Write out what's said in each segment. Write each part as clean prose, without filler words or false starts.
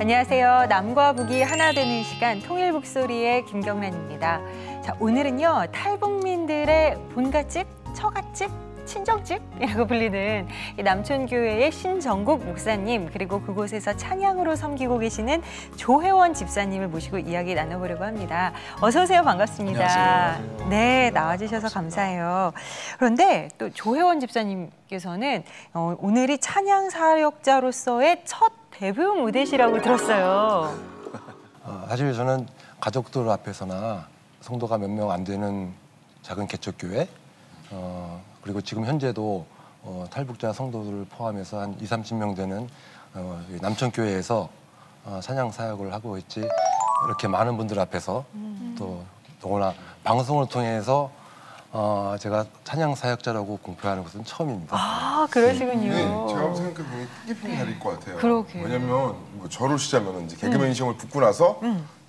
안녕하세요. 남과 북이 하나 되는 시간 통일북소리의 김경란입니다. 자, 오늘은요. 탈북민들의 본가집, 처갓집, 친정집이라고 불리는 남촌교회의 신정국 목사님, 그리고 그곳에서 찬양으로 섬기고 계시는 조혜원 집사님을 모시고 이야기 나눠보려고 합니다. 어서 오세요. 반갑습니다. 안녕하세요. 네, 나와주셔서 감사해요. 그런데 또 조혜원 집사님께서는 오늘이 찬양 사역자로서의 첫 데뷔 무대시라고 들었어요. 사실 저는 가족들 앞에서나 성도가 몇 명 안 되는 작은 개척교회, 그리고 지금 현재도 탈북자 성도들을 포함해서 한 20-30명 되는 남천교회에서 찬양 사역을 하고 있지, 이렇게 많은 분들 앞에서 또 더구나 방송을 통해서 제가 찬양 사역자라고 공표하는 것은 처음입니다. 아, 그러시군요. 네, 제가 생각해보니 뜻깊은 날일 것 같아요. 그러게요. 왜냐면 뭐 저를 시작하면 이제 개그맨 시험을 붙고 나서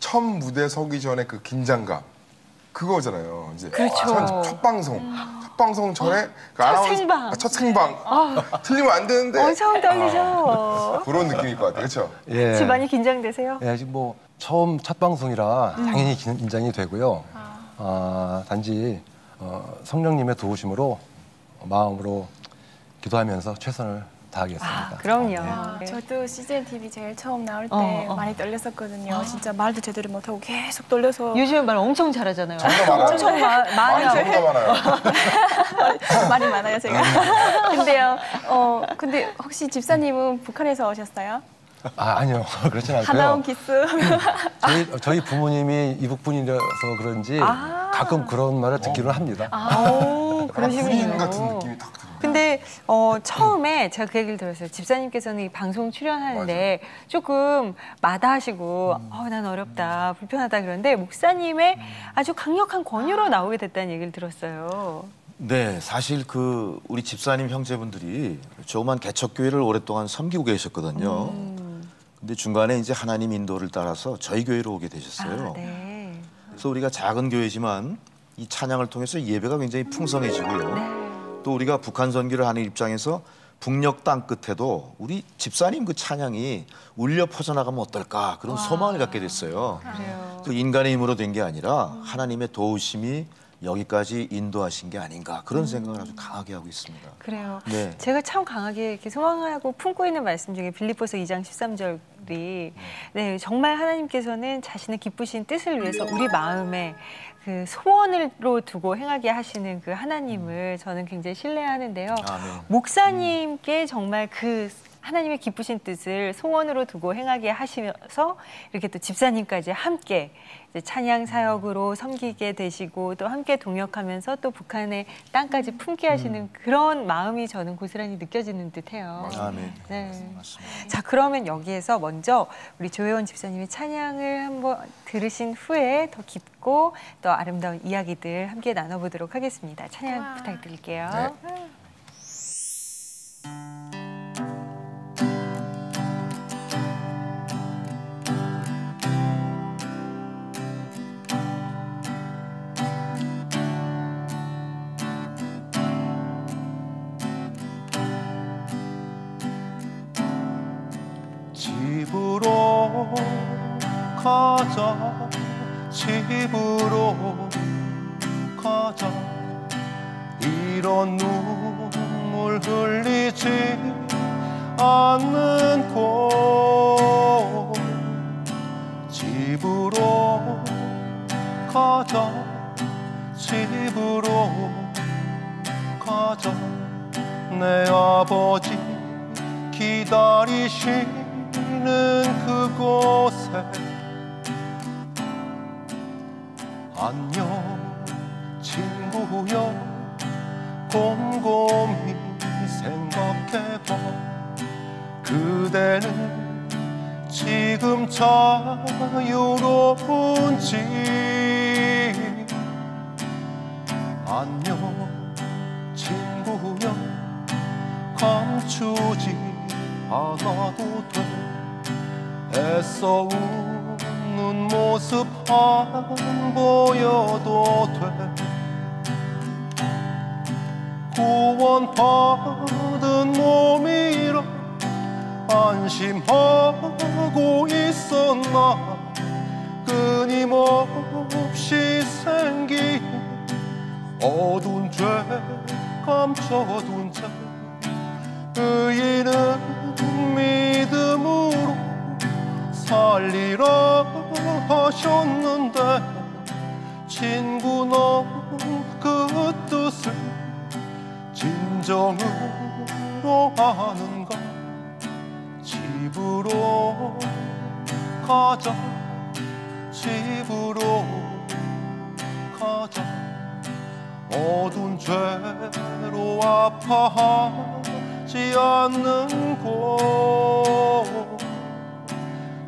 첫 무대 서기 전에 그 긴장감, 그거잖아요. 이제 그렇죠. 첫 방송. 첫 방송 전에 첫 생방. 첫 생방. 틀리면 안 되는데. 엄청 떨리죠. 그런 느낌일 것 같아요. 그렇죠? 예. 지금 많이 긴장되세요? 예, 지금 뭐 처음 첫 방송이라 당연히 긴장이 되고요. 단지 성령님의 도우심으로 마음으로 기도하면서 최선을 다하겠습니다. 그럼요. 네. 저도 CGN TV 제일 처음 나올 때 많이 떨렸었거든요. 진짜 말도 제대로 못하고 계속 떨려서. 요즘에 말 엄청 잘하잖아요. 정말 많아요. 엄청 많이 하고. 정말 많아요. 말이 많아요, 제가. 근데요, 근데 혹시 집사님은 북한에서 오셨어요? 아니요. 그렇진 않고요. 하나원 기스. 저희 부모님이 이북분이라서 그런지 가끔 그런 말을 듣기는 합니다. 그러시군요. 군인 같은 느낌이 딱 들어요. 근데 처음에 제가 그 얘기를 들었어요. 집사님께서는 이 방송 출연하는데 조금 마다하시고 난 어렵다, 불편하다 그런데 목사님의 아주 강력한 권유로 나오게 됐다는 얘기를 들었어요. 네, 사실 우리 집사님 형제분들이 조그만 개척교회를 오랫동안 섬기고 계셨거든요. 근데 중간에 이제 하나님 인도를 따라서 저희 교회로 오게 되셨어요. 네. 그래서 우리가 작은 교회지만 이 찬양을 통해서 예배가 굉장히 풍성해지고요. 네. 또 우리가 북한 선교를 하는 입장에서 북녘 땅 끝에도 우리 집사님 그 찬양이 울려 퍼져나가면 어떨까, 그런 소망을 갖게 됐어요. 그래요. 그 인간의 힘으로 된 게 아니라 하나님의 도우심이 여기까지 인도하신 게 아닌가, 그런 생각을 아주 강하게 하고 있습니다. 그래요. 네. 제가 참 강하게 이렇게 소망하고 품고 있는 말씀 중에 빌립보서 2장 13절이 네, 정말 하나님께서는 자신의 기쁘신 뜻을 위해서 우리 마음에 그 소원으로 두고 행하게 하시는 그 하나님을 저는 굉장히 신뢰하는데요. 아멘. 목사님께 정말 그 하나님의 기쁘신 뜻을 소원으로 두고 행하게 하시면서 이렇게 또 집사님까지 함께 이제 찬양 사역으로 섬기게 되시고 또 함께 동역하면서 또 북한의 땅까지 품게 하시는 그런 마음이 저는 고스란히 느껴지는 듯해요. 아멘. 네. 맞습니다. 자, 그러면 여기에서 먼저 우리 조혜원 집사님의 찬양을 한번 들으신 후에 더 깊고 또 아름다운 이야기들 함께 나눠보도록 하겠습니다. 찬양 부탁드릴게요. 네. 집으로 가자, 집으로 가자, 이런 눈물 흘리지 않는 곳. 집으로 가자, 집으로 가자, 내 아버지 기다리시 그곳에. 안녕 친구여, 곰곰이 생각해봐. 그대는 지금 자유로운지. 안녕 친구여, 감추지 않아도 돼. 애써 웃는 모습 안 보여도 돼. 구원받은 몸이라 안심하고 있었나 끊임없이 생긴 어두운 죄 감춰둔 채 의인은 믿음으로 살리라 하셨는데 친구는 그 뜻을 진정으로 아는가 집으로 가자 집으로 가자 어두운 죄로 아파하지 않는 곳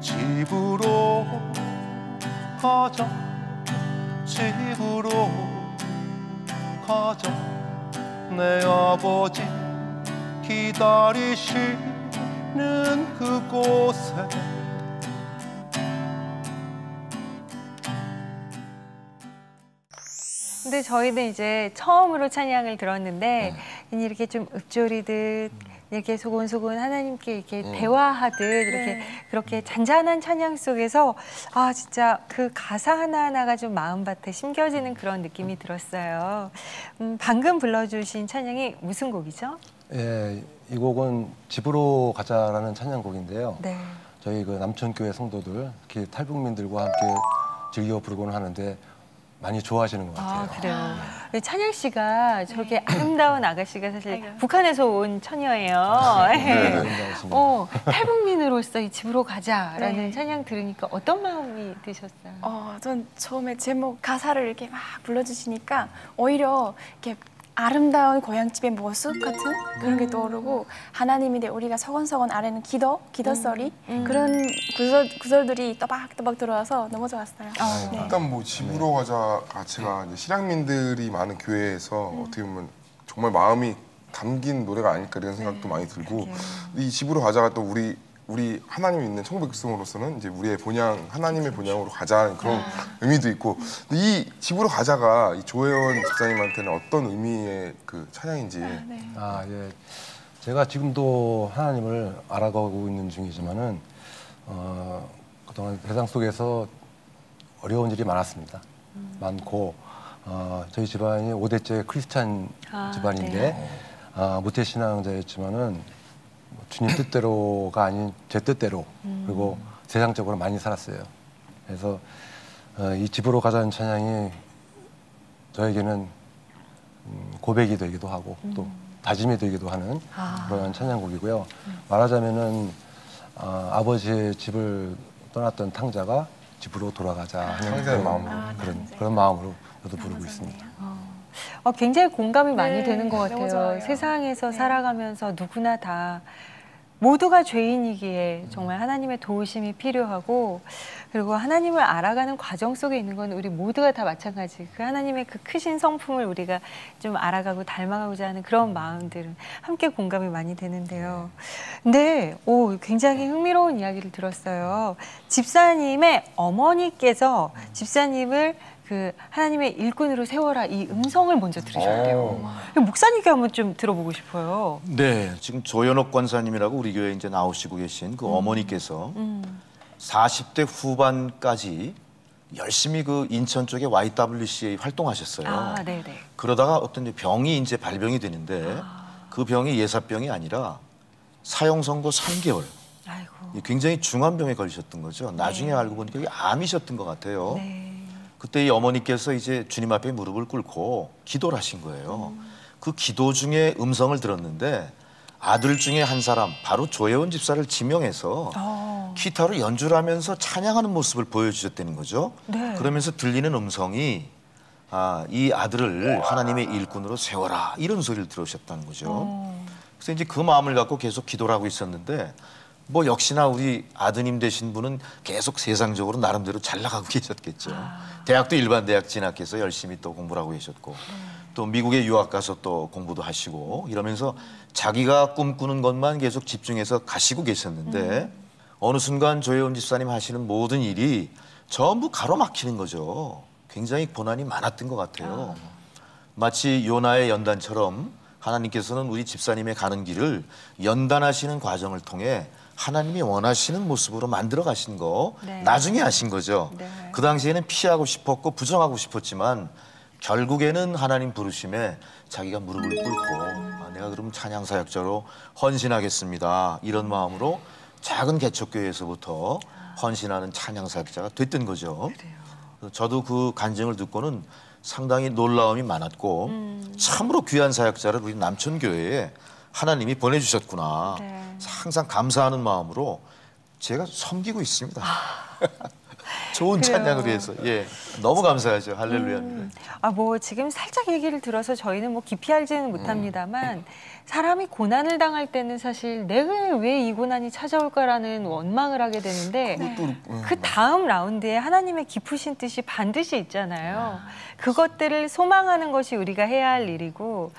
집으로 가자 집으로 가자 내 아버지 기다리시는 그곳에 근데 저희는 이제 처음으로 찬양을 들었는데 이렇게 좀 읊조리듯 이렇게 소곤소곤 하나님께 이렇게 대화하듯 이렇게 그렇게 잔잔한 찬양 속에서 아 진짜 그 가사 하나하나가 좀 마음밭에 심겨지는 그런 느낌이 들었어요. 방금 불러주신 찬양이 무슨 곡이죠? 예, 이 곡은 집으로 가자라는 찬양곡인데요. 네. 저희 그 남천교회 성도들, 특히 탈북민들과 함께 즐겨 부르곤 하는데 많이 좋아하시는 것 같아요. 아, 그래요. 찬양 씨가 저렇게 아름다운 아가씨가 사실 아이고. 북한에서 온 처녀예요. 아름다우십니다. 탈북민으로서 이 집으로 가자라는 네. 찬양 들으니까 어떤 마음이 드셨어요? 전 처음에 제목 가사를 이렇게 막 불러주시니까 오히려 이렇게 아름다운 고향집의 모습 같은 그런 게 떠오르고 하나님인데 우리가 서건서건 아래는 기도 소리 그런 구절들이 또박또박 들어와서 너무 좋았어요. 네. 일단 뭐 집으로 가자 가치가 이제 실향민들이 많은 교회에서 어떻게 보면 정말 마음이 담긴 노래가 아닐까 이런 생각도 많이 들고 이 집으로 가자가 또 우리 하나님 있는 천국 백성으로서는 이제 우리의 본향 하나님의 본향으로 가자는 그런 의미도 있고 근데 이 집으로 가자가 이 조혜원 집사님한테는 어떤 의미의 그 찬양인지 아, 예. 제가 지금도 하나님을 알아가고 있는 중이지만은 그동안 세상 속에서 어려운 일이 많았습니다. 많고 저희 집안이 5대째 크리스찬 집안인데 모태신앙자였지만은 주님 뜻대로가 아닌 제 뜻대로 그리고 세상적으로 많이 살았어요. 그래서 이 집으로 가자는 찬양이 저에게는 고백이 되기도 하고 또 다짐이 되기도 하는 그런 찬양곡이고요. 말하자면은 아버지의 집을 떠났던 탕자가 집으로 돌아가자 하는 탕자의 마음으로. 그런 마음으로 저도 부르고 있습니다. 굉장히 공감이 많이 네, 되는 것 너무 같아요. 좋아요. 세상에서 살아가면서 누구나 다 모두가 죄인이기에 정말 하나님의 도우심이 필요하고 그리고 하나님을 알아가는 과정 속에 있는 건 우리 모두가 다 마찬가지. 그 하나님의 그 크신 성품을 우리가 좀 알아가고 닮아가고자 하는 그런 마음들은 함께 공감이 많이 되는데요. 근데 굉장히 흥미로운 이야기를 들었어요. 집사님의 어머니께서 집사님을 그 하나님의 일꾼으로 세워라 이 음성을 먼저 들으셨대요. 목사님께 한번 좀 들어보고 싶어요. 네, 지금 조현옥 권사님이라고 우리 교회에 이제 나오시고 계신 그 어머니께서 40대 후반까지 열심히 그 인천 쪽에 YWCA 활동하셨어요. 네네. 그러다가 어떤 병이 이제 발병이 되는데 그 병이 예사병이 아니라 사형 선고 3개월. 아이고. 굉장히 중한 병에 걸리셨던 거죠. 나중에 알고 보니까 이게 암이셨던 것 같아요. 네. 그때 이 어머니께서 이제 주님 앞에 무릎을 꿇고 기도를 하신 거예요. 그 기도 중에 음성을 들었는데 아들 중에 한 사람, 바로 조혜원 집사를 지명해서 기타로 연주를 하면서 찬양하는 모습을 보여주셨다는 거죠. 네. 그러면서 들리는 음성이 이 아들을 하나님의 일꾼으로 세워라 이런 소리를 들으셨다는 거죠. 그래서 이제 그 마음을 갖고 계속 기도를 하고 있었는데 뭐 역시나 우리 아드님 되신 분은 계속 세상적으로 나름대로 잘 나가고 계셨겠죠. 대학도 일반 대학 진학해서 열심히 또 공부를 하고 계셨고 또 미국에 유학 가서 또 공부도 하시고 이러면서 자기가 꿈꾸는 것만 계속 집중해서 가시고 계셨는데 어느 순간 조혜원 집사님 하시는 모든 일이 전부 가로막히는 거죠. 굉장히 고난이 많았던 것 같아요. 마치 요나의 연단처럼 하나님께서는 우리 집사님의 가는 길을 연단하시는 과정을 통해 하나님이 원하시는 모습으로 만들어 가신 거 네. 나중에 아신 거죠. 네. 그 당시에는 피하고 싶었고 부정하고 싶었지만 결국에는 하나님 부르심에 자기가 무릎을 꿇고 내가 그럼 찬양 사역자로 헌신하겠습니다. 이런 마음으로 작은 개척교회에서부터 헌신하는 찬양 사역자가 됐던 거죠. 그래서 저도 그 간증을 듣고는 상당히 놀라움이 많았고 참으로 귀한 사역자를 우리 남천교회에 하나님이 보내주셨구나. 네. 항상 감사하는 마음으로 제가 섬기고 있습니다. 좋은 그래요. 찬양을 위해서. 예, 너무 감사하죠. 할렐루야입니다. 뭐 지금 살짝 얘기를 들어서 저희는 뭐 깊이 알지는 못합니다만 사람이 고난을 당할 때는 사실 내가 왜 이 고난이 찾아올까라는 원망을 하게 되는데 그 다음 라운드에 하나님의 깊으신 뜻이 반드시 있잖아요. 그것들을 소망하는 것이 우리가 해야 할 일이고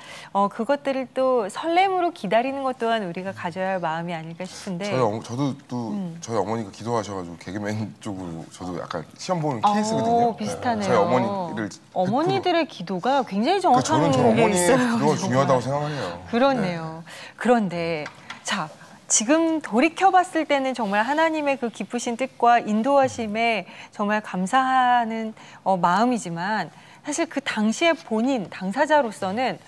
그것들을 또 설렘으로 기다리는 것 또한 우리가 가져야 할 마음이 아닐까 싶은데 저도 또 저희 어머니가 기도하셔가지고 개그맨 쪽으로 저도 약간 시험 보는 케이스거든요. 비슷하네요. 저희 어머니를 어머니들의 기도가 굉장히 저는 정확한 저희 게 어머니의 있어요. 기도가 중요하다고 생각해요. 그렇네요. 그런데 자 지금 돌이켜봤을 때는 정말 하나님의 그 깊으신 뜻과 인도하심에 정말 감사하는 마음이지만 사실 그 당시의 본인 당사자로서는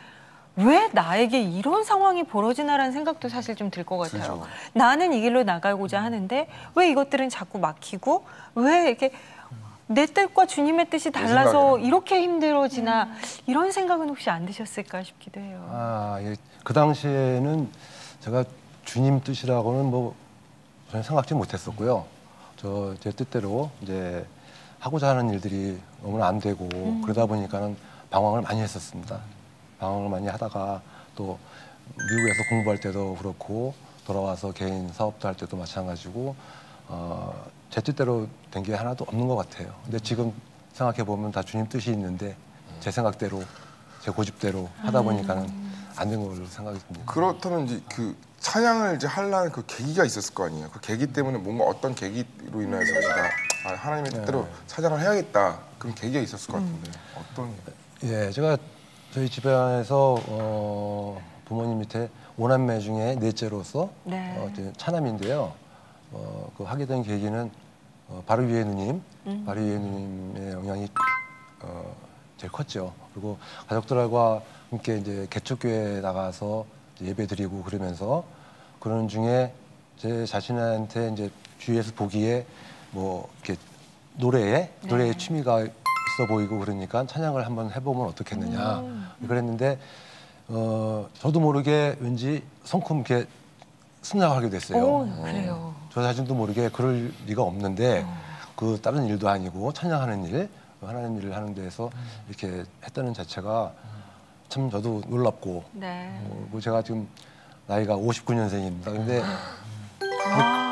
왜 나에게 이런 상황이 벌어지나라는 생각도 사실 좀 들 것 같아요. 그렇죠. 나는 이 길로 나가고자 하는데 왜 이것들은 자꾸 막히고 왜 이렇게 내 뜻과 주님의 뜻이 달라서 생각에는. 이렇게 힘들어지나 이런 생각은 혹시 안 드셨을까 싶기도 해요. 그 당시에는 제가 주님 뜻이라고는 뭐 전혀 생각지 못했었고요. 제 뜻대로 이제 하고자 하는 일들이 너무나 안 되고 그러다 보니까는 방황을 많이 했었습니다. 방황을 많이 하다가 또 미국에서 공부할 때도 그렇고 돌아와서 개인 사업도 할 때도 마찬가지고 제 뜻대로 된 게 하나도 없는 것 같아요. 근데 지금 생각해 보면 다 주님 뜻이 있는데 제 생각대로 제 고집대로 하다 보니까는 안 된 걸로 생각이 듭니다. 그렇다면 이제 그 찬양을 이제 하려는 그 계기가 있었을 거 아니에요. 그 계기 때문에 뭔가 어떤 계기로 인해서 제가 하나님의 뜻대로 찬양을 해야겠다. 그런 계기가 있었을 것 같은데 어떤? 예, 제가 저희 집안에서 부모님 밑에 5남매 중에 넷째로서 네. 이제 차남인데요. 그 하게 된 계기는 바로 위에 누님, 바로 위에 누님의 영향이 제일 컸죠. 그리고 가족들과 함께 이제 개척교회에 나가서 예배드리고 그러면서 그런 중에 제 자신한테 이제 주위에서 보기에 뭐 이렇게 노래에 취미가 있어 보이고 그러니까 찬양을 한번 해보면 어떻겠느냐 그랬는데 저도 모르게 왠지 성큼 이렇게 승낙하게 됐어요. 그래요. 저 자신도 모르게 그럴 리가 없는데 그 다른 일도 아니고 찬양하는 일, 하나님 일을 하는 데에서 이렇게 했다는 자체가 참 저도 놀랍고 네. 뭐 제가 지금 나이가 59년생입니다. 근데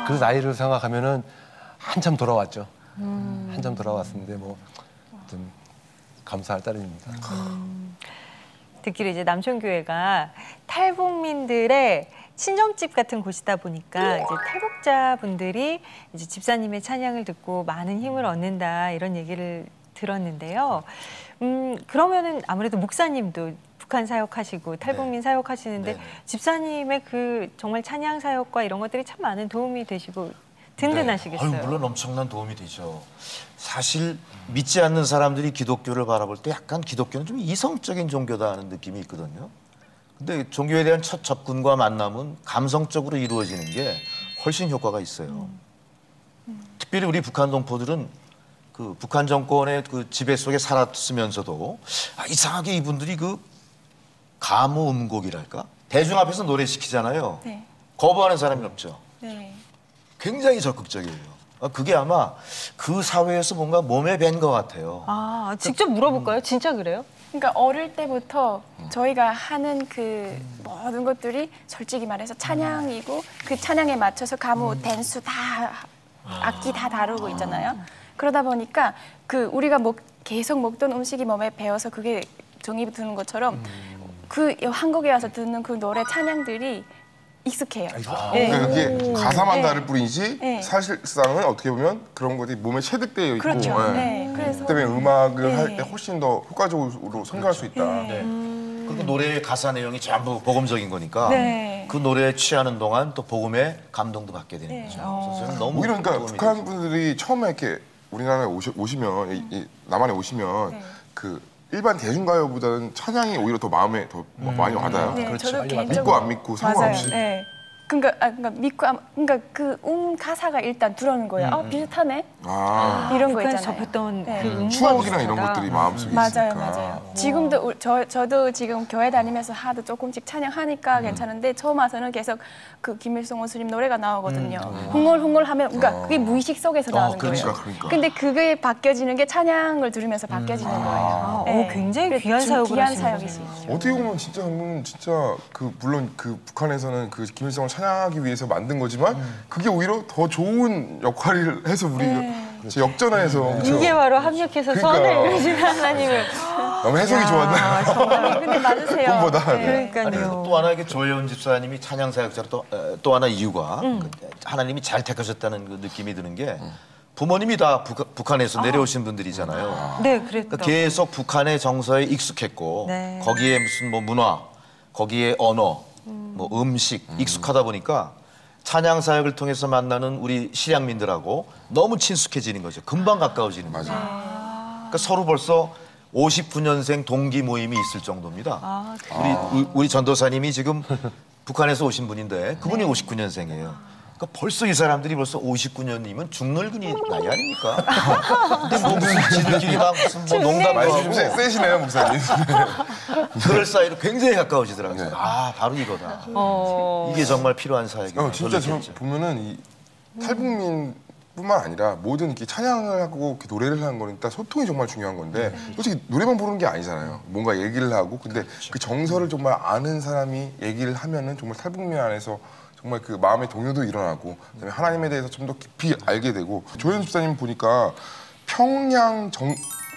그 나이를 생각하면은 한참 돌아왔죠. 한참 돌아왔는데 뭐 좀 감사할 따름입니다. 듣기로 이제 남천교회가 탈북민들의 친정집 같은 곳이다 보니까 이제 탈북자분들이 이제 집사님의 찬양을 듣고 많은 힘을 얻는다 이런 얘기를 들었는데요. 그러면은 아무래도 목사님도 북한 사역하시고 탈북민 사역하시는데 네. 집사님의 그 정말 찬양 사역과 이런 것들이 참 많은 도움이 되시고 든든하시겠어요. 네. 물론 엄청난 도움이 되죠. 사실 믿지 않는 사람들이 기독교를 바라볼 때 약간 기독교는 좀 이성적인 종교다 하는 느낌이 있거든요. 근데 종교에 대한 첫 접근과 만남은 감성적으로 이루어지는 게 훨씬 효과가 있어요. 특별히 우리 북한 동포들은 그 북한 정권의 그 지배 속에 살았으면서도 이상하게 이분들이 그 가무 음곡이랄까? 대중 앞에서 노래 시키잖아요. 네. 거부하는 사람이 없죠. 네. 굉장히 적극적이에요. 그게 아마 그 사회에서 뭔가 몸에 밴 것 같아요. 직접 물어볼까요? 진짜 그래요? 그러니까 어릴 때부터 저희가 하는 그 모든 것들이 솔직히 말해서 찬양이고 그 찬양에 맞춰서 가무, 댄스 다 악기 다 다루고 있잖아요. 그러다 보니까 그 우리가 계속 먹던 음식이 몸에 배어서 그게 정이 드는 것처럼 그 한국에 와서 듣는 그 노래 찬양들이 익숙해요. 그러니까 그게 가사만 네. 다를 뿐이지 네. 사실상은 어떻게 보면 그런 것들이 몸에 체득되어 있고 그렇죠. 네. 그래서 그 때문에 음악을 네. 할 때 훨씬 더 효과적으로 선교할 수 있다. 네. 그리고 노래의 가사 내용이 전부 복음적인 거니까 네. 그 노래에 취하는 동안 또 복음의 감동도 받게 되는 네. 거죠. 그래서 저는 너무 오히려 그러니까 도움이 북한 되죠. 분들이 처음에 이렇게 우리나라에 오시면 이 남한에 오시면 네. 그 일반 대중가요보다는 찬양이 오히려 더 마음에 더 많이 와닿아요. 네, 그렇지. 저도 빨리 개인적으로 믿고 안 믿고 상관없이. 맞아요. 네. 그러니까 믿고 그러니까 그 가사가 일단 들어오는 거예요. 아 비슷하네 아, 이런 거 북한에서 있잖아요. 접했던 네. 그 음악이 추억이랑 이런 있었다. 것들이 마음속에 맞아요, 있으니까. 맞아요. 지금도 저도 지금 교회 다니면서 하도 조금씩 찬양하니까 괜찮은데 처음 와서는 계속 그 김일성 원수님 노래가 나오거든요. 흥얼흥얼하면 그러니까 그게 무의식 속에서 나오는 그렇죠. 거예요. 그러니까. 근데 그게 바뀌어지는 게 찬양을 들으면서 바뀌어지는 거예요. 굉장히 그래서 귀한 사역을 귀한 하시는 사역이시. 거잖아요. 어떻게 보면 진짜 저는 진짜 그 물론 그 북한에서는 그 김일성을 찬양하기 위해서 만든 거지만 그게 오히려 더 좋은 역할을 해서 우리 저 역전해서 그쵸? 이게 바로 합력해서 그러니까. 선을 이루신 하나님을. 너무 해석이 좋았나? 정말 근데 맞으세요. 꿈보다. 네. 그러니까요. 또 하나 이게 조혜원 집사님이 찬양 사역자로 또 하나 이유가 그 하나님이 잘 택하셨다는 그 느낌이 드는 게 부모님이 다 북한에서 내려오신 분들이잖아요. 네, 그랬다. 그러니까 계속 북한의 정서에 익숙했고 네. 거기에 무슨 뭐 문화, 거기에 언어, 뭐 음식 익숙하다 보니까 찬양 사역을 통해서 만나는 우리 실향민들하고 너무 친숙해지는 거죠. 금방 가까워지는 거죠. 그러니까 서로 벌써 59년생 동기 모임이 있을 정도입니다. 우리 전도사님이 지금 북한에서 오신 분인데 그분이 59년생이에요. 그러니까 벌써 이 사람들이 벌써 59년이면 중늙은이 나이 아닙니까? 근데 뭐 무슨 지들끼리 막 무슨 뭐 농담도 말씀 좀 하고 세시네요, 목사님. 그럴 사이로 굉장히 가까워지더라고요. 아 바로 이거다. 이게 정말 필요한 사역이에요. 진짜 저 보면은 이 탈북민뿐만 아니라 모든 이렇게 찬양을 하고 이렇게 노래를 하는 거는 일단 소통이 정말 중요한 건데 솔직히 노래만 부르는 게 아니잖아요. 뭔가 얘기를 하고 근데 그 정서를 정말 아는 사람이 얘기를 하면은 정말 탈북민 안에서 정말 그 마음의 동요도 일어나고 그다음에 하나님에 대해서 좀 더 깊이 알게 되고 조현 집사님 보니까 평양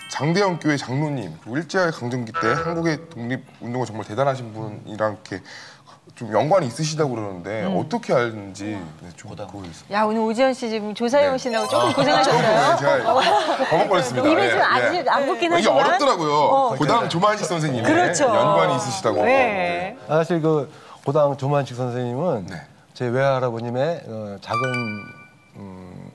장대영 교회 장로님 그리고 일제의 강점기 때 한국의 독립운동가 정말 대단하신 분이랑 이렇게 좀 연관이 있으시다고 그러는데 어떻게 알는지 네, 좀 그거 있어요. 야, 오늘 오지현 씨 지금 조사해 오시느라고 조금 네, 고생하셨어요. 제가 버벅거렸습니다. 입에 예, 좀 예. 아직 안 붙긴 이게 하지만. 어렵더라고요. 고당 조만식 선생님의 그렇죠. 연관이 있으시다고. 네. 사실 그 고당 조만식 선생님은 네. 제 외할아버님의 작은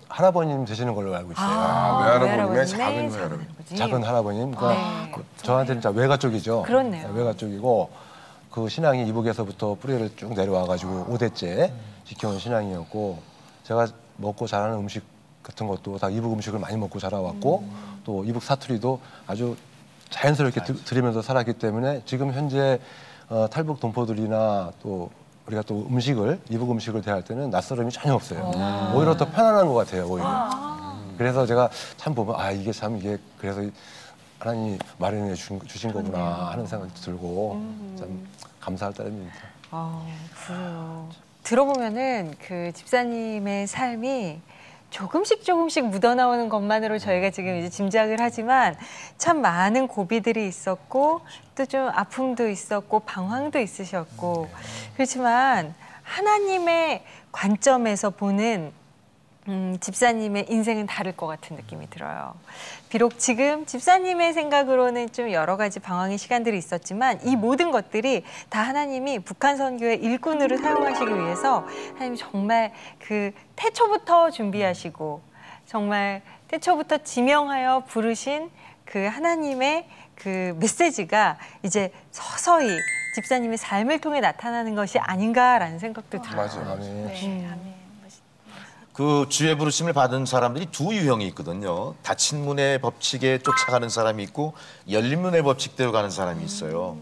할아버님 되시는 걸로 알고 있어요. 외할아버님의 작은 외할아버님. 작은 할아버님. 그러니까 저한테는 진짜 외가 쪽이죠. 그렇네요. 외가 쪽이고 그 신앙이 이북에서부터 뿌리를 쭉 내려와가지고 5대째 지켜온 신앙이었고 제가 먹고 자라는 음식 같은 것도 다 이북 음식을 많이 먹고 자라왔고 또 이북 사투리도 아주 자연스럽게 들으면서 살았기 때문에 지금 현재 탈북 동포들이나 또 우리가 또 이북 음식을 대할 때는 낯설음이 전혀 없어요. 오히려 더 편안한 것 같아요. 오히려. 그래서 제가 참 보면 이게 참 이게 그래서 하나님이 마련해 주신 거구나 하는 생각이 들고 참 감사할 따름입니다. 그래요. 들어보면은 그 집사님의 삶이 조금씩 묻어나오는 것만으로 저희가 지금 이제 짐작을 하지만 참 많은 고비들이 있었고 또 좀 아픔도 있었고 방황도 있으셨고 그렇지만 하나님의 관점에서 보는 집사님의 인생은 다를 것 같은 느낌이 들어요. 비록 지금 집사님의 생각으로는 좀 여러 가지 방황의 시간들이 있었지만 이 모든 것들이 다 하나님이 북한 선교의 일꾼으로 사용하시기 위해서 하나님이 정말 그 태초부터 준비하시고 정말 태초부터 지명하여 부르신 그 하나님의 그 메시지가 이제 서서히 집사님의 삶을 통해 나타나는 것이 아닌가라는 생각도 들어요. 맞아요. 아멘. 그 주의 부르심을 받은 사람들이 두 유형이 있거든요. 닫힌 문의 법칙에 쫓아가는 사람이 있고 열린 문의 법칙대로 가는 사람이 있어요.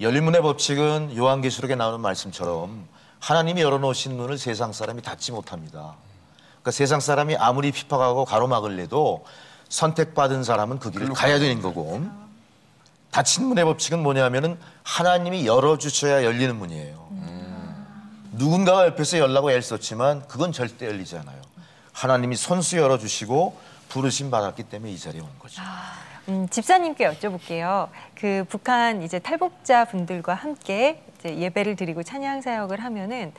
열린 문의 법칙은 요한계시록에 나오는 말씀처럼 하나님이 열어놓으신 문을 세상 사람이 닫지 못합니다. 그러니까 세상 사람이 아무리 핍박하고 가로막을 내도 선택받은 사람은 그 길을 가야 되는 거고 닫힌 문의 법칙은 뭐냐면은 하나님이 열어주셔야 열리는 문이에요. 누군가가 옆에서 열라고 애썼지만 그건 절대 열리지 않아요. 하나님이 손수 열어주시고 부르심 받았기 때문에 이 자리에 온 거죠. 집사님께 여쭤볼게요. 그 북한 이제 탈북자 분들과 함께 이제 예배를 드리고 찬양 사역을 하면은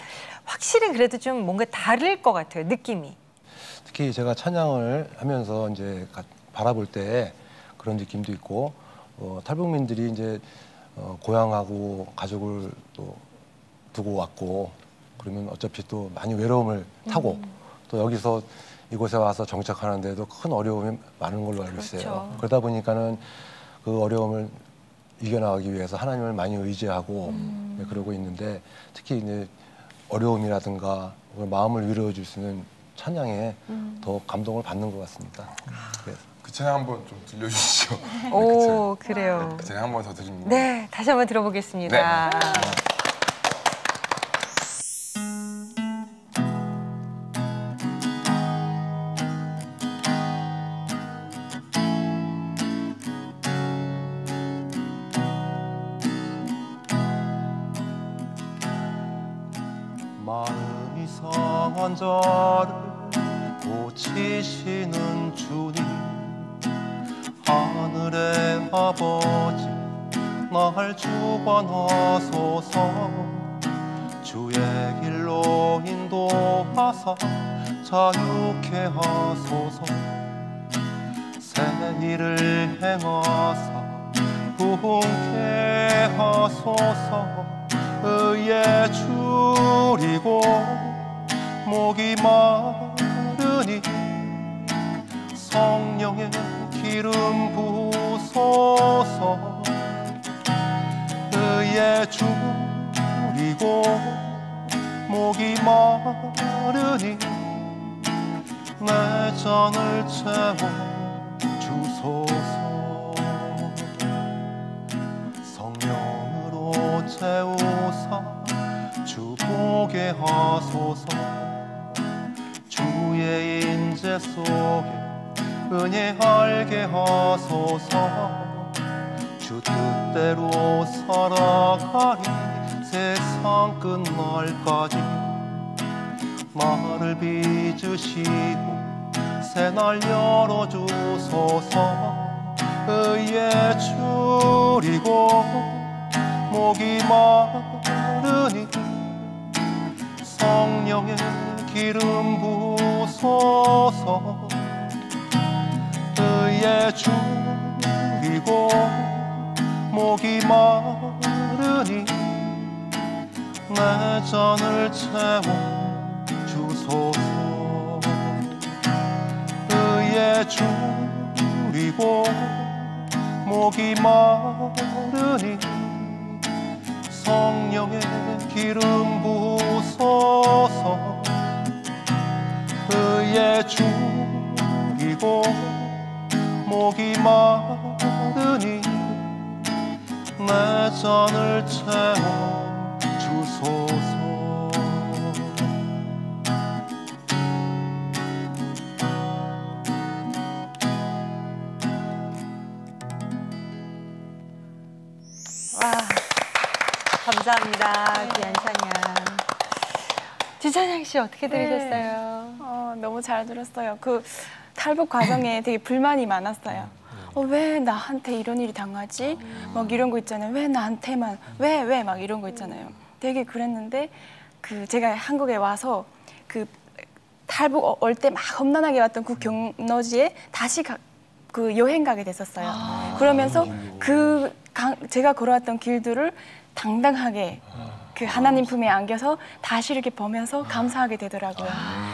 확실히 그래도 좀 뭔가 다를 것 같아요. 느낌이. 특히 제가 찬양을 하면서 이제 바라볼 때 그런 느낌도 있고 탈북민들이 이제 고향하고 가족을 또 두고 왔고 그러면 어차피 또 많이 외로움을 타고 또 여기서 이곳에 와서 정착하는데도 큰 어려움이 많은 걸로 알고 있어요. 그렇죠. 그러다 보니까는 그 어려움을 이겨나가기 위해서 하나님을 많이 의지하고 네, 그러고 있는데 특히 이제 어려움이라든가 마음을 위로해 줄 수 있는 찬양에 더 감동을 받는 것 같습니다. 그래서. 그 찬양 한번 좀 들려주시죠. 오, 그래요. 그 찬양 한번 더 드립니다. 네, 다시 한번 들어보겠습니다. 마음이 상한 자를 고치시는 주님 하늘의 아버지 날 주관하소서 주의 길로 인도하사 자유케 하소서 새 일을 행하사 부흥케 하소서 의에 줄이고 목이 마르니 성령의 기름 부으소서 의에 줄이고 목이 마르니 내 잔을 채워 주소서 성령으로 채우사 주 보게 하소서 주의 인재 속에 은혜 알게 하소서 주 뜻대로 살아가리 세상 끝날까지 나를 빚으시고 새날 열어주소서 의에 줄이고 목이 마르니 성령의 기름 부으소서 의에 줄이고 목이 마르니 내 잔을 채워 주소서 의에 줄이고 목이 마르니 성령의 기름 부으소서 의에 줄이고 목이 마르니 내 잔을 채워 주소서 와, 감사합니다. 귀한 찬양. 주찬양 씨 어떻게 들으셨어요? 너무 잘 들었어요. 그 탈북 과정에 되게 불만이 많았어요. 왜 나한테 이런 일이 당하지? 막 이런 거 있잖아요. 왜 나한테만 왜 막 이런 거 있잖아요. 되게 그랬는데 그 제가 한국에 와서 그 탈북 올 때 막 험난하게 왔던 그 경로지에 다시 그 여행 가게 됐었어요. 그러면서 제가 걸어왔던 길들을 당당하게 그 하나님 품에 안겨서 다시 이렇게 보면서 감사하게 되더라고요.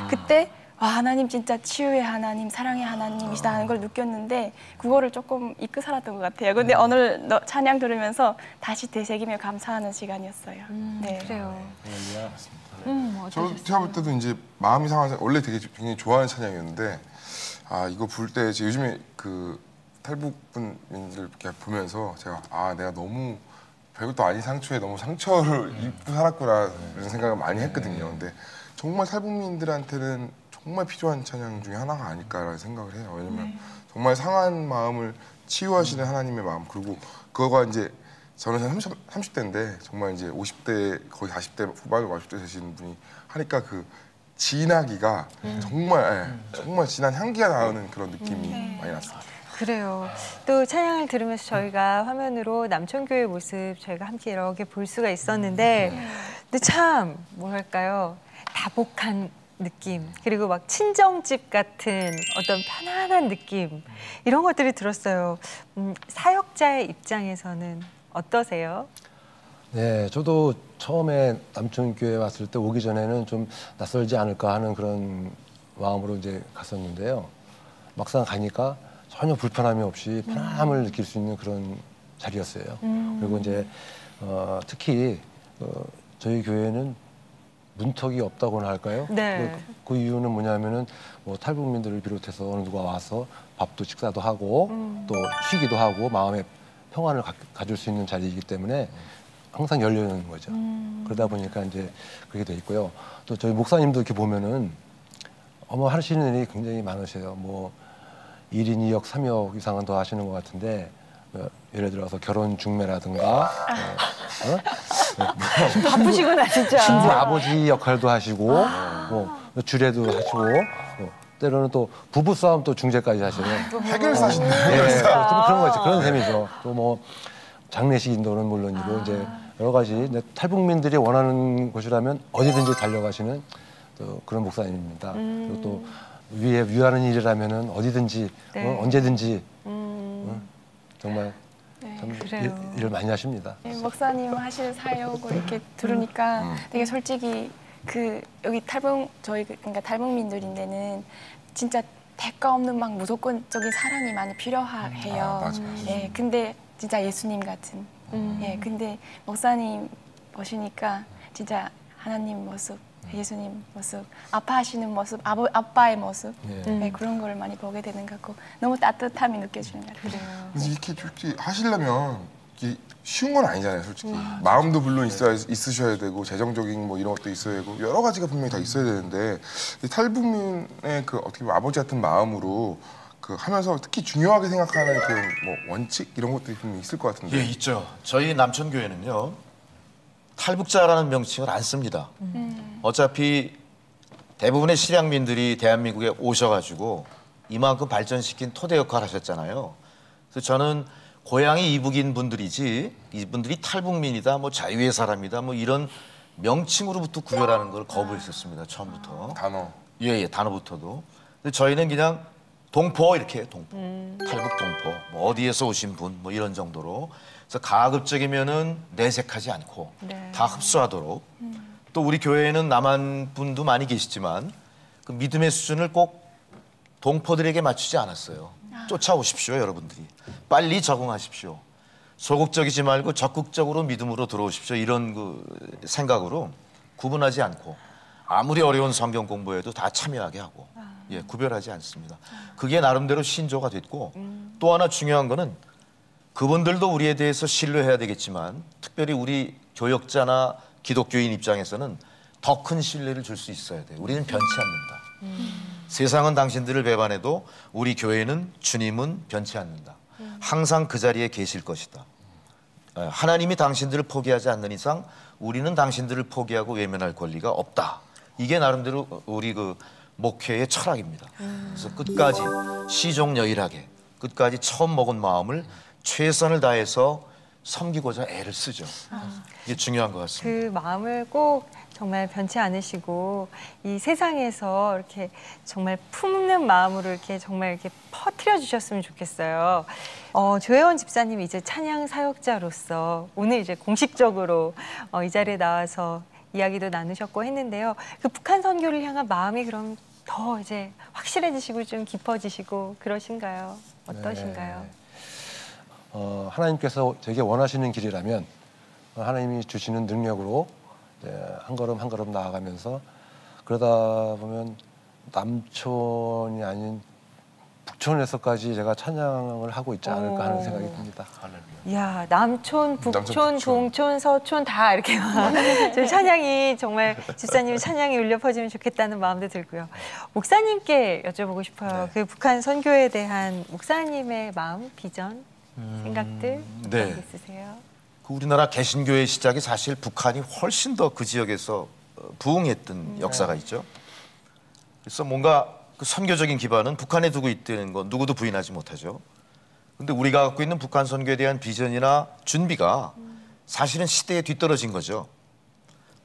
그때 와, 하나님 진짜 치유의 하나님, 사랑의 하나님이시다 하는 걸 느꼈는데 그거를 조금 잊고 살았던 것 같아요. 근데 오늘 찬양 들으면서 다시 되새기며 감사하는 시간이었어요. 네. 그래요. 제가 볼 때도 이제 마음이 상해서 원래 되게 굉장히 좋아하는 찬양이었는데 이거 부를 때 요즘에 그 탈북분들 이렇게 보면서 제가 내가 너무 별것도 아닌 상처에 너무 상처를 입고 살았구나 이런 생각을 많이 했거든요. 근데 정말 탈북민들한테는 정말 필요한 찬양 중에 하나가 아닐까라는 생각을 해요. 왜냐면 정말 상한 마음을 치유하시는 하나님의 마음, 그리고 그거가 이제 저는 30대인데 정말 이제 50대 거의 40대 후반으로 50대 되시는 분이 하니까 그 진하기가 정말 정말 진한 향기가 나는 그런 느낌이 많이 났습니다. 그래요. 또 찬양을 들으면서 저희가 화면으로 남천교회 모습 저희가 함께 이렇게 볼 수가 있었는데 근데 참 뭐랄까요, 다복한 느낌, 그리고 막 친정집 같은 어떤 편안한 느낌, 이런 것들이 들었어요. 사역자의 입장에서는 어떠세요? 네, 저도 처음에 남촌교회 왔을 때 오기 전에는 좀 낯설지 않을까 하는 그런 마음으로 이제 갔었는데요. 막상 가니까 전혀 불편함이 없이 편안함을 느낄 수 있는 그런 자리였어요. 그리고 이제 특히 저희 교회는 문턱이 없다고나 할까요? 네. 그 이유는 뭐냐면은 뭐 탈북민들을 비롯해서 어느 누가 와서 밥도 식사도 하고 또 쉬기도 하고 마음의 평안을 가질 수 있는 자리이기 때문에 항상 열려 있는 거죠. 그러다 보니까 이제 그렇게 돼 있고요. 또 저희 목사님도 이렇게 보면은 하시는 일이 굉장히 많으세요. 뭐 1인 2역, 3역 이상은 더 하시는 것 같은데 예를 들어서 결혼 중매라든가 바쁘시구나 진짜. 신부 아버지 역할도 하시고 뭐 주례도 하시고 때로는 또 부부 싸움 또 중재까지 하시는 해결사신데. 예, 좀 그런 거죠. 그런 셈이죠. 또 뭐 장례식 인도는 물론이고 이제 여러 가지 탈북민들이 원하는 곳이라면 어디든지 달려가시는 또 그런 목사님입니다. 그리고 또 위하는 일이라면은 어디든지 네. 언제든지 정말 네. 참 그래요. 일을 많이 하십니다. 네, 목사님 하시는 사역을 이렇게 들으니까 되게 솔직히 여기 그러니까 탈북민들인데는 진짜 대가 없는 막 무조건적인 사랑이 많이 필요해요. 맞아. 예, 근데 진짜 예수님 같은. 예, 근데 목사님 보시니까 진짜 하나님 모습, 예수님 모습, 아파하시는 모습, 아빠의 모습, 예. 예, 그런 걸 많이 보게 되는 것 같고 너무 따뜻함이 느껴지는 것 같아요. 근데 이렇게 솔직히 하시려면 이게 쉬운 건 아니잖아요, 솔직히. 마음도 물론 있으셔야 되고 재정적인 뭐 이런 것도 있어야 되고 여러 가지가 분명히 다 있어야 되는데 이 탈북민의 그 어떻게 보면 아버지 같은 마음으로 그 하면서 특히 중요하게 생각하는 그 뭐 원칙 이런 것들이 분명히 있을 것 같은데. 예, 있죠. 저희 남천교회는요. 탈북자라는 명칭을 안 씁니다. 어차피 대부분의 실향민들이 대한민국에 오셔가지고 이만큼 발전시킨 토대 역할을 하셨잖아요. 그래서 저는 고향이 이북인 분들이지 이분들이 탈북민이다, 뭐 자유의 사람이다, 뭐 이런 명칭으로부터 구별하는 걸 거부했었습니다. 처음부터. 단어. 예, 단어부터도. 근데 저희는 그냥 동포 이렇게 동포, 탈북 동포, 뭐 어디에서 오신 분, 뭐 이런 정도로. 그래서 가급적이면은 내색하지 않고 네. 다 흡수하도록. 또 우리 교회에는 남한 분도 많이 계시지만 그 믿음의 수준을 꼭 동포들에게 맞추지 않았어요. 쫓아오십시오, 여러분들이. 빨리 적응하십시오. 소극적이지 말고 적극적으로 믿음으로 들어오십시오. 이런 그 생각으로 구분하지 않고 아무리 어려운 성경 공부에도 다 참여하게 하고 예, 구별하지 않습니다. 그게 나름대로 신조가 됐고 또 하나 중요한 거는 그분들도 우리에 대해서 신뢰해야 되겠지만 특별히 우리 교역자나 기독교인 입장에서는 더 큰 신뢰를 줄 수 있어야 돼요. 우리는 변치 않는다. 세상은 당신들을 배반해도 우리 교회는 주님은 변치 않는다. 항상 그 자리에 계실 것이다. 하나님이 당신들을 포기하지 않는 이상 우리는 당신들을 포기하고 외면할 권리가 없다. 이게 나름대로 우리 그 목회의 철학입니다. 그래서 끝까지 시종여일하게 끝까지 처음 먹은 마음을 최선을 다해서 섬기고자 애를 쓰죠. 이게 중요한 것 같습니다. 그 마음을 꼭 정말 변치 않으시고 이 세상에서 이렇게 정말 품는 마음으로 이렇게 정말 이렇게 퍼뜨려 주셨으면 좋겠어요. 조혜원 집사님이 이제 찬양 사역자로서 오늘 이제 공식적으로 이 자리에 나와서 이야기도 나누셨고 했는데요. 그 북한 선교를 향한 마음이 그럼 더 이제 확실해지시고 좀 깊어지시고 그러신가요? 어떠신가요? 네. 하나님께서 되게 원하시는 길이라면 하나님이 주시는 능력으로 한 걸음 한 걸음 나아가면서 그러다 보면 남촌이 아닌 북촌에서까지 제가 찬양을 하고 있지 않을까 하는 생각이 듭니다. 이야, 남촌, 북촌, 북촌. 동촌, 서촌 다 이렇게 좀 찬양이 정말 집사님 찬양이 울려 퍼지면 좋겠다는 마음도 들고요. 목사님께 여쭤보고 싶어요. 그 북한 선교에 대한 목사님의 마음, 비전, 생각들 어떤 네. 게 있으세요? 그 우리나라 개신교의 시작이 사실 북한이 훨씬 더 그 지역에서 부흥했던 역사가 있죠. 그래서 뭔가 그 선교적인 기반은 북한에 두고 있다는 건 누구도 부인하지 못하죠. 근데 우리가 갖고 있는 북한 선교에 대한 비전이나 준비가 사실은 시대에 뒤떨어진 거죠.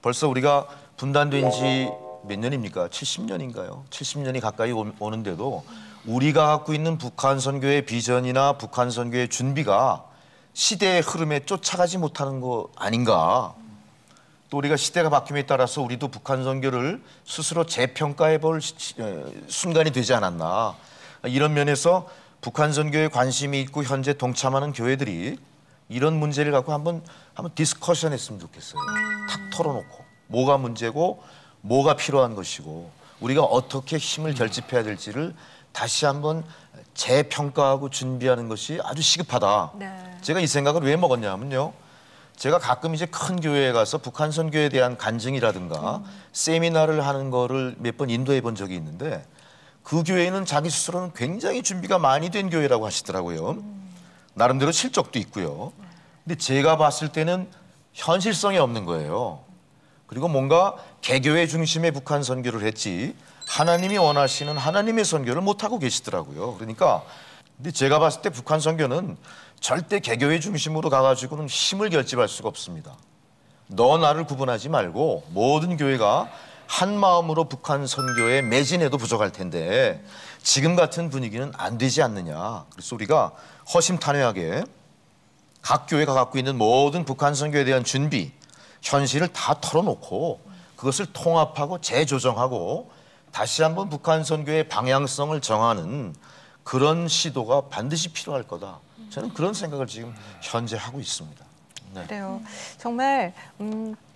벌써 우리가 분단된 지 몇 년입니까? 70년인가요? 70년이 가까이 오는데도 우리가 갖고 있는 북한 선교의 비전이나 북한 선교의 준비가 시대의 흐름에 쫓아가지 못하는 거 아닌가. 또 우리가 시대가 바뀜에 따라서 우리도 북한 선교를 스스로 재평가해 볼 순간이 되지 않았나. 이런 면에서 북한 선교에 관심이 있고 현재 동참하는 교회들이 이런 문제를 갖고 한번 디스커션 했으면 좋겠어요. 탁 털어놓고 뭐가 문제고 뭐가 필요한 것이고 우리가 어떻게 힘을 결집해야 될지를 다시 한번 재평가하고 준비하는 것이 아주 시급하다. 네. 제가 이 생각을 왜 먹었냐면요. 제가 가끔 이제 큰 교회에 가서 북한 선교에 대한 간증이라든가 세미나를 하는 거를 몇 번 인도해 본 적이 있는데 그 교회는 자기 스스로는 굉장히 준비가 많이 된 교회라고 하시더라고요. 나름대로 실적도 있고요. 근데 제가 봤을 때는 현실성이 없는 거예요. 그리고 뭔가 개교회 중심의 북한 선교를 했지 하나님이 원하시는 하나님의 선교를 못하고 계시더라고요. 그러니까 근데 제가 봤을 때 북한 선교는 절대 개교회 중심으로 가가지고는 힘을 결집할 수가 없습니다. 너 나를 구분하지 말고 모든 교회가 한 마음으로 북한 선교에 매진해도 부족할 텐데 지금 같은 분위기는 안 되지 않느냐. 그래서 우리가 허심탄회하게 각 교회가 갖고 있는 모든 북한 선교에 대한 준비, 현실을 다 털어놓고 그것을 통합하고 재조정하고 다시 한번 북한 선교의 방향성을 정하는 그런 시도가 반드시 필요할 거다. 저는 그런 생각을 지금 현재 하고 있습니다. 네. 그래요. 정말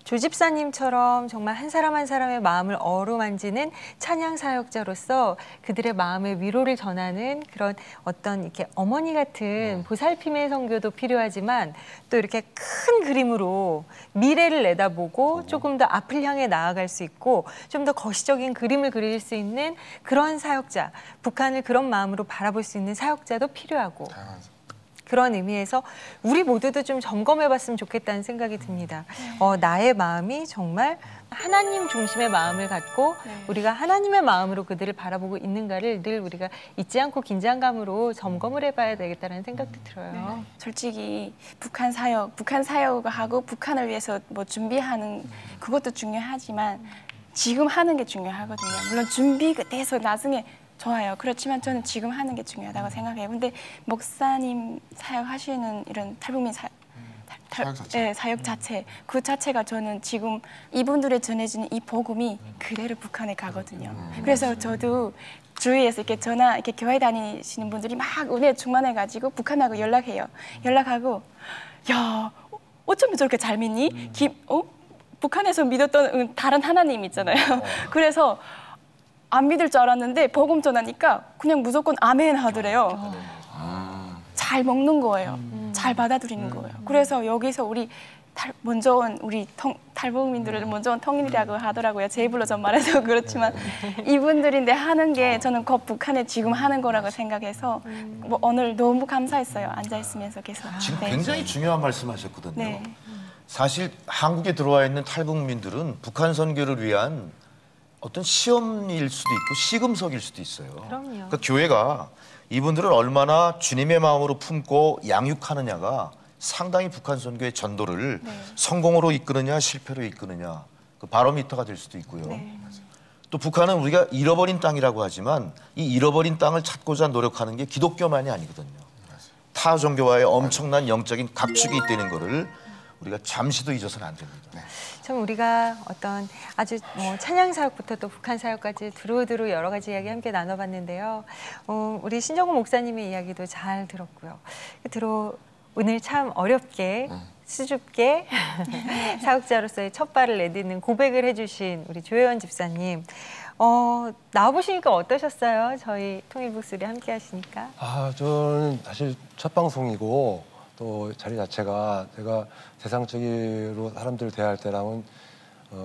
조 집사님처럼 정말 한 사람 한 사람의 마음을 어루만지는 찬양 사역자로서 그들의 마음의 위로를 전하는 그런 어떤 이렇게 어머니 같은 보살핌의 선교도 필요하지만 또 이렇게 큰 그림으로 미래를 내다보고 조금 더 앞을 향해 나아갈 수 있고 좀 더 거시적인 그림을 그릴 수 있는 그런 사역자, 북한을 그런 마음으로 바라볼 수 있는 사역자도 필요하고 그런 의미에서 우리 모두도 좀 점검해봤으면 좋겠다는 생각이 듭니다. 나의 마음이 정말 하나님 중심의 마음을 갖고 우리가 하나님의 마음으로 그들을 바라보고 있는가를 늘 우리가 잊지 않고 긴장감으로 점검을 해봐야 되겠다는 생각도 들어요. 솔직히 북한 사역을 하고 북한을 위해서 뭐 준비하는 그것도 중요하지만 지금 하는 게 중요하거든요. 물론 준비가 돼서 나중에 좋아요. 그렇지만 저는 지금 하는 게 중요하다고 생각해요. 근데 목사님 사역하시는 이런 탈북민 사역 자체 그 자체가 저는 지금 이분들의 전해지는 이 복음이 그대로 북한에 가거든요. 그래서 저도 주위에서 이렇게 이렇게 교회 다니시는 분들이 막 은혜 충만해가지고 북한하고 연락해요. 연락하고 야 어쩌면 저렇게 잘 믿니? 북한에서 믿었던 다른 하나님 있잖아요. 그래서 안 믿을 줄 알았는데 복음 전하니까 그냥 무조건 아멘 하더래요. 잘 먹는 거예요. 잘 받아들이는 거예요. 그래서 여기서 우리 먼저 온 우리 탈북민들을 먼저 온 통일이라고 하더라고요. 제 입으로 전 말해서 그렇지만 이분들인데 하는 게 저는 그 북한에 지금 하는 거라고 생각해서 뭐 오늘 너무 감사했어요. 앉아 있으면서 계속. 지금 네. 굉장히 중요한 말씀하셨거든요. 네. 사실 한국에 들어와 있는 탈북민들은 북한 선교를 위한 어떤 시험일 수도 있고 시금석일 수도 있어요. 그럼요. 그러니까 교회가 이분들을 얼마나 주님의 마음으로 품고 양육하느냐가 상당히 북한 선교의 전도를 성공으로 이끄느냐 실패로 이끄느냐 그 바로미터가 될 수도 있고요. 또 북한은 우리가 잃어버린 땅이라고 하지만 이 잃어버린 땅을 찾고자 노력하는 게 기독교만이 아니거든요. 타 종교와의 엄청난 영적인 갑축이 있다는 거를 우리가 잠시도 잊어서는 안 됩니다. 참 우리가 어떤 아주 찬양 사역부터 또 북한 사역까지 두루두루 여러 가지 이야기 함께 나눠봤는데요. 우리 신정호 목사님의 이야기도 잘 들었고요. 오늘 참 어렵게 수줍게 사역자로서의 첫 발을 내딛는 고백을 해주신 우리 조혜원 집사님. 나와보시니까 어떠셨어요? 저희 통일북소리 함께 하시니까. 저는 사실 첫 방송이고 또 자리 자체가 제가 세상적으로 사람들을 대할 때랑은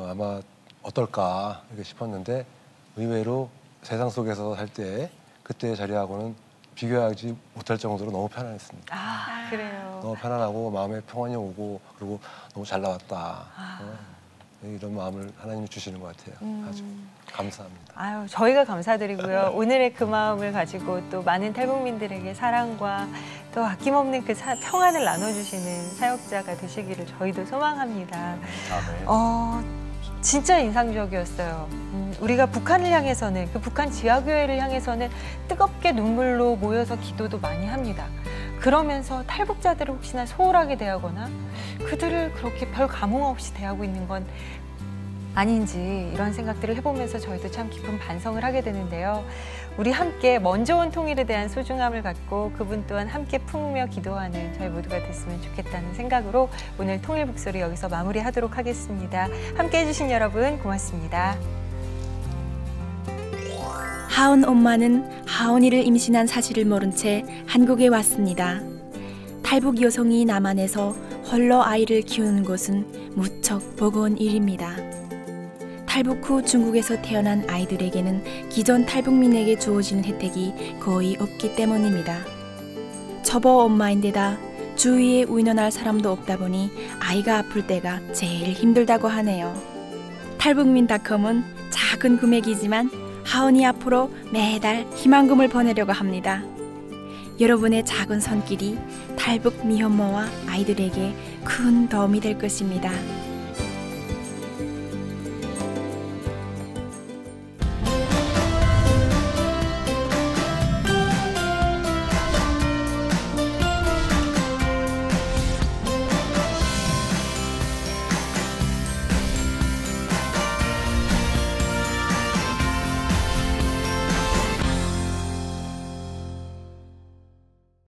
아마 어떨까 이렇게 싶었는데 의외로 세상 속에서 살 때 그때의 자리하고는 비교하지 못할 정도로 너무 편안했습니다. 그래요. 너무 편안하고 마음에 평안이 오고 그리고 너무 잘 나왔다. 이런 마음을 하나님이 주시는 것 같아요. 아주 감사합니다. 아유, 저희가 감사드리고요. 오늘의 그 마음을 가지고 또 많은 탈북민들에게 사랑과 또 아낌없는 그 평안을 나눠주시는 사역자가 되시기를 저희도 소망합니다. 진짜 인상적이었어요. 우리가 북한을 향해서는 그 북한 지하교회를 향해서는 뜨겁게 눈물로 모여서 기도도 많이 합니다. 그러면서 탈북자들을 혹시나 소홀하게 대하거나 그들을 그렇게 별 감흥 없이 대하고 있는 건 아닌지 이런 생각들을 해보면서 저희도 참 깊은 반성을 하게 되는데요. 우리 함께 먼저 온 통일에 대한 소중함을 갖고 그분 또한 함께 품으며 기도하는 저희 모두가 됐으면 좋겠다는 생각으로 오늘 통일 북소리 여기서 마무리하도록 하겠습니다. 함께 해주신 여러분 고맙습니다. 하온 엄마는 하온이를 임신한 사실을 모른 채 한국에 왔습니다. 탈북 여성이 남한에서 홀로 아이를 키우는 것은 무척 버거운 일입니다. 탈북 후 중국에서 태어난 아이들에게는 기존 탈북민에게 주어지는 혜택이 거의 없기 때문입니다. 초보 엄마인데다 주위에 의논할 사람도 없다 보니 아이가 아플 때가 제일 힘들다고 하네요. 탈북민닷컴은 작은 금액이지만 하온이 앞으로 매달 희망금을 보내려고 합니다. 여러분의 작은 손길이 탈북 미혼모와 아이들에게 큰 도움이 될 것입니다.